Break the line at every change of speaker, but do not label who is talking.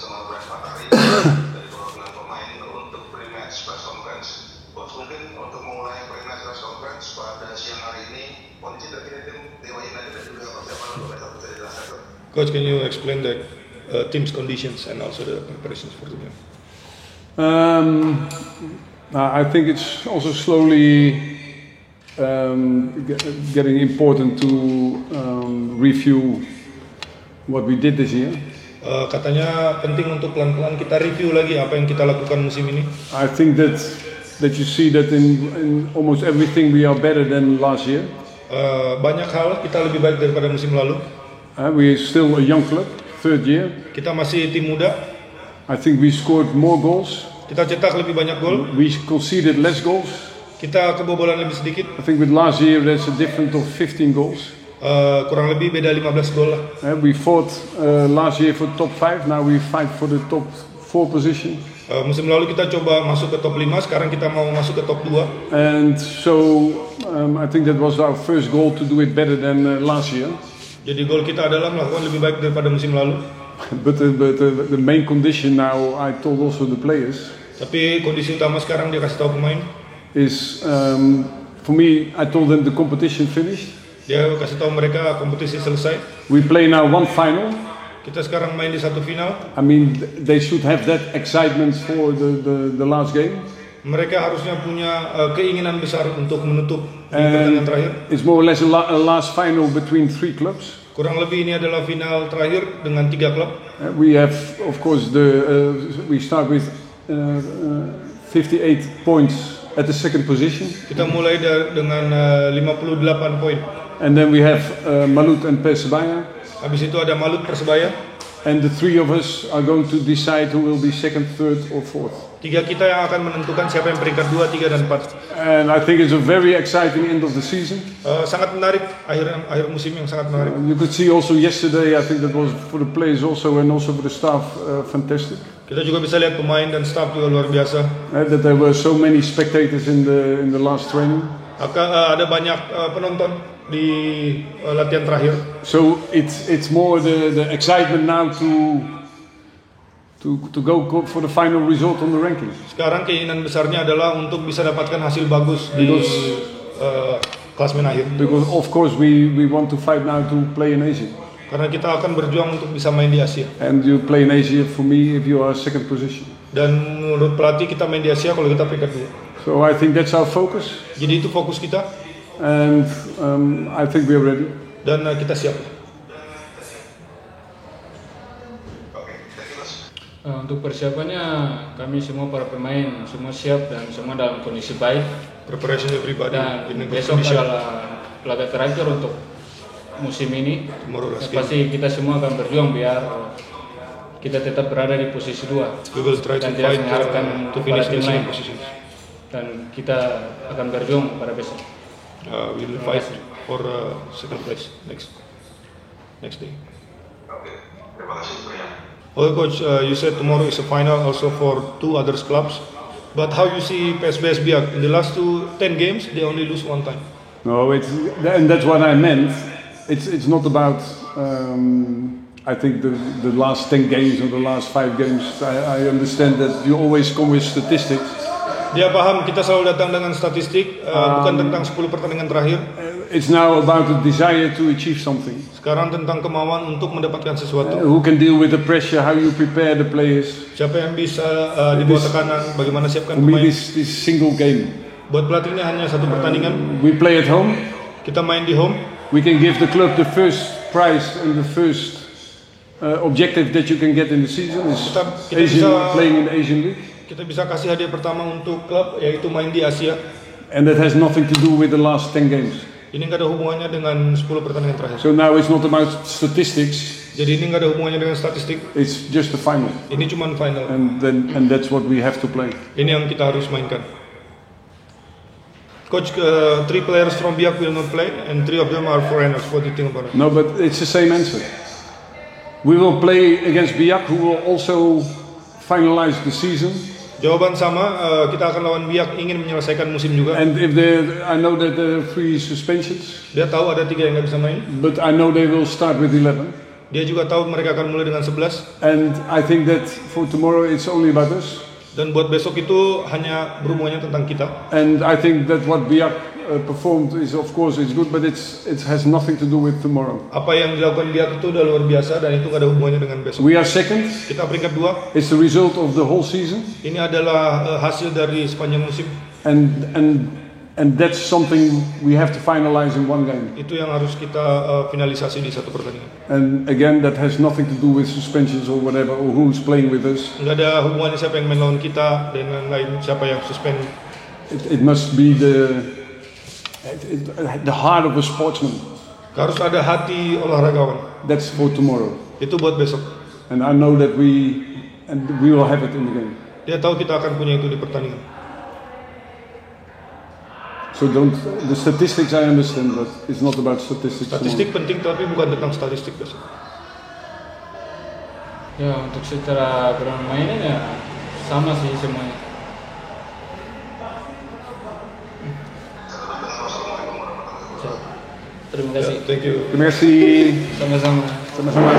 sama Brian Patari dari perwakilan pemain untuk pre-match press conference. Coach, mungkin untuk memulai pre-match press conference pada siang hari ini, kondisi terkini tim Dewa United dan juga persiapan untuk besok bisa dijelaskan.
Coach, can you explain the team's conditions and also the preparations for the game?
I think it's also slowly getting important to review what we did this year.
Katanya penting untuk pelan-pelan kita review lagi apa yang kita lakukan musim ini.
I think that you see that in almost everything we are better than last year.
Banyak hal kita lebih baik daripada musim lalu.
We are still a young club, third year.
Kita masih tim muda.
I think we scored more goals.
Kita cetak lebih banyak gol.
We conceded less goals.
Kita kebobolan lebih sedikit.
I think with last year there's a difference of 15 goals.
Kurang lebih beda 15 gol lah.
We fought last year for top 5, now we fight for the top 4 position.
Musim lalu kita coba masuk ke top 5, sekarang kita mau masuk ke top 2.
And so I think that was our first goal, to do it better than last year.
Jadi gol kita adalah melakukan lebih baik daripada musim lalu.
But the main condition now, I told also the players.
Tapi kondisi utama sekarang dia kasih tahu pemain.
Is for me, I told them the competition finished.
Dia kasih tahu mereka kompetisi selesai.
We play now one final.
Kita sekarang main di satu final.
I mean, they should have that excitement for the last game.
Mereka harusnya punya keinginan besar untuk menutup pertandingan terakhir.
It's more or less a last final between 3 clubs.
Kurang lebih ini adalah final terakhir dengan 3 klub.
We have, of course, we start with 58 points at the second position.
Kita mulai dengan 58 poin.
And then we have Malut and Persebaya.
Habis itu ada Malut Persebaya.
And the 3 of us are going to decide who will be second, third, or fourth.
3 kita yang akan menentukan siapa yang peringkat 2, 3, dan 4.
And I think it's a very exciting end of the season.
Sangat menarik, akhir musim yang sangat menarik.
You could see also yesterday, I think that was for the players also and also for the staff fantastic.
Kita juga bisa lihat pemain dan staff juga luar biasa.
That there were so many spectators in the last training.
Ada banyak penonton di latihan terakhir.
So it's more the excitement now to go for the final result on the ranking.
Sekarang keinginan besarnya adalah untuk bisa dapatkan hasil bagus di klasemen akhir.
Because of course we want to fight now to play in Asia.
Karena kita akan berjuang untuk bisa main di Asia.
And you play in Asia for me if you are second position.
Dan menurut pelatih kita main di Asia kalau kita peringkat 2.
So I think that's our focus.
Jadi itu fokus kita.
And I think we are ready.
Dan kita siap.
Untuk persiapannya kami semua para pemain semua siap dan semua dalam kondisi baik.
Preparation everybody.
Dan besok adalah laga terakhir untuk musim ini. Pasti kita semua akan berjuang biar kita tetap berada di posisi 2 dan tidak mengharapkan pada tim lain. Dan kita akan berjuang pada besok.
We will fight for second place next day.
Oke, terima kasih Brian.
Okay, Coach, you said tomorrow is a final also for 2 other clubs. But how you see PSBS Biak? In the last 10 games, they only lose 1 time.
No, and that's what I meant. It's not about. I think the last 10 games or the last 5 games. I understand that you always come with statistics.
Dia paham kita selalu datang dengan statistik, bukan tentang 10 pertandingan terakhir.
It's now about the desire to achieve something.
Sekarang tentang kemauan untuk mendapatkan sesuatu.
Who can deal with the pressure? How you prepare the players?
Siapa yang bisa dibawa tekanan? Bagaimana siapkan
For me,
pemain?
this single game.
Buat pelatih ini hanya satu pertandingan.
We play at home.
Kita main di home.
We can give the club the first prize and the first objective that you can get in the season is playing in the Asian League.
Kita bisa kasih hadiah pertama untuk klub, yaitu main di Asia.
And that has nothing to do with the last 10 games.
Ini nggak ada hubungannya dengan 10 pertandingan terakhir.
So now it's not about statistics.
Jadi ini nggak ada hubungannya dengan statistik.
It's just the final.
Ini cuma final.
And that's what we have to play.
Ini yang kita harus mainkan. Coach, 3 players from Biak will not play, and 3 of them are foreigners. What do you think about it?
No, but it's the same answer. We will play against Biak, who will also finalize the season.
Jawaban sama, kita akan lawan Biak, ingin menyelesaikan musim juga.
And if I know that there are 3 suspensions.
Dia tahu ada 3 yang nggak bisa main.
But I know they will start with 11.
Dia juga tahu mereka akan mulai dengan 11.
And I think that for tomorrow it's only about us.
Dan buat besok itu hanya berhubungannya tentang kita.
And I think that what Biak performed is, of course, it's good, but it has nothing to do with tomorrow.
Apa yang dilakukan Biak itu udah luar biasa dan itu gak ada hubungannya dengan besok.
We are second.
Kita peringkat 2.
It's the result of the whole season.
Ini adalah hasil dari sepanjang musim.
And that's something we have to finalize in one game.
Itu yang harus kita finalisasi di satu pertandingan.
And again, that has nothing to do with suspensions or whatever, or who's playing with us.
Nggak ada hubungannya siapa yang main lawan kita dan lain siapa yang suspend.
It must be the heart of a sportsman.
Harus ada hati olahragawan.
That's for tomorrow.
Itu buat besok.
And I know that we will have it in the game.
Dia tahu kita akan punya itu di pertandingan.
So the statistics I understand, but it's not about statistics.
Statistik penting tapi bukan tentang statistik besok.
Ya, untuk secara permainan ya sama sih semuanya.
Terima kasih. Thank you.
Terima kasih.
Sama-sama.
Sama-sama.